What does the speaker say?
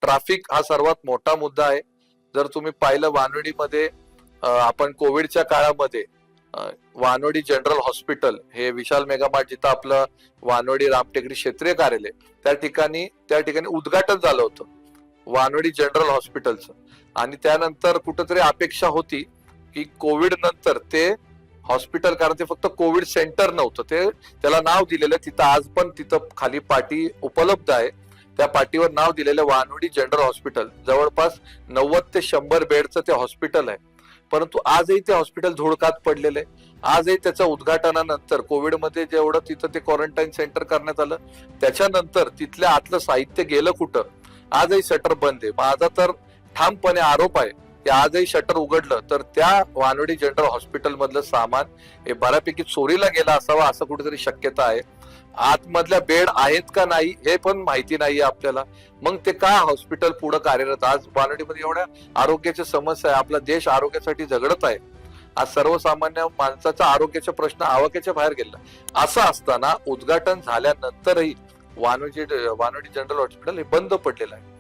Traffic हा सर्वात मोठा मुद्दा आहे. जर तुम्ही पाहिलं वानवडीमध्ये आपण कोविडच्या काळामध्ये वानवडी जनरल हॉस्पिटल हे विशाल मेगामार्ट जिथं आपलं वानवडी रामटेकडी क्षेत्रीय कार्यालय त्या ठिकाणी उद्घाटन झालं होतं वानवडी जनरल हॉस्पिटलचं. आणि त्यानंतर कुठंतरी अपेक्षा होती की कोविड नंतर ते हॉस्पिटल, कारण ते फक्त कोविड सेंटर नव्हतं, ते त्याला नाव दिलेलं तिथं आज पण तिथं खाली पाटी उपलब्ध आहे. त्या पाटीवर नाव दिलेलं वानवडी जनरल हॉस्पिटल. जवळपास 90 ते 100 बेडचं ते हॉस्पिटल आहे. परंतु आजही ते हॉस्पिटल धुळकात पडलेलं आहे. आजही त्याच्या उद्घाटनानंतर कोविडमध्ये जेवढं तिथं ते क्वारंटाईन सेंटर करण्यात आलं त्याच्यानंतर तिथल्या आतलं साहित्य गेलं कुठं? आजही शटर बंद आहे. माझा तर ठामपणे आरोप आहे की आजही शटर उघडलं तर त्या वानवडी जनरल हॉस्पिटल मधलं सामान हे बऱ्यापैकी चोरीला गेला असावा असं कुठेतरी शक्यता आहे. आतमधल्या बेड आहेत का नाही हे पण माहिती नाहीये आपल्याला. मग ते का हॉस्पिटल पुढे कार्यरत? आज वानवडीमध्ये एवढ्या आरोग्याच्या समस्या आहे, आपला देश आरोग्यासाठी झगडत आहे. आज सर्वसामान्य माणसाचा आरोग्याचा प्रश्न आवाक्याच्या बाहेर गेला. असं असताना उद्घाटन झाल्यानंतरही वानवडी जनरल हॉस्पिटल हे बंद पडलेलं आहे.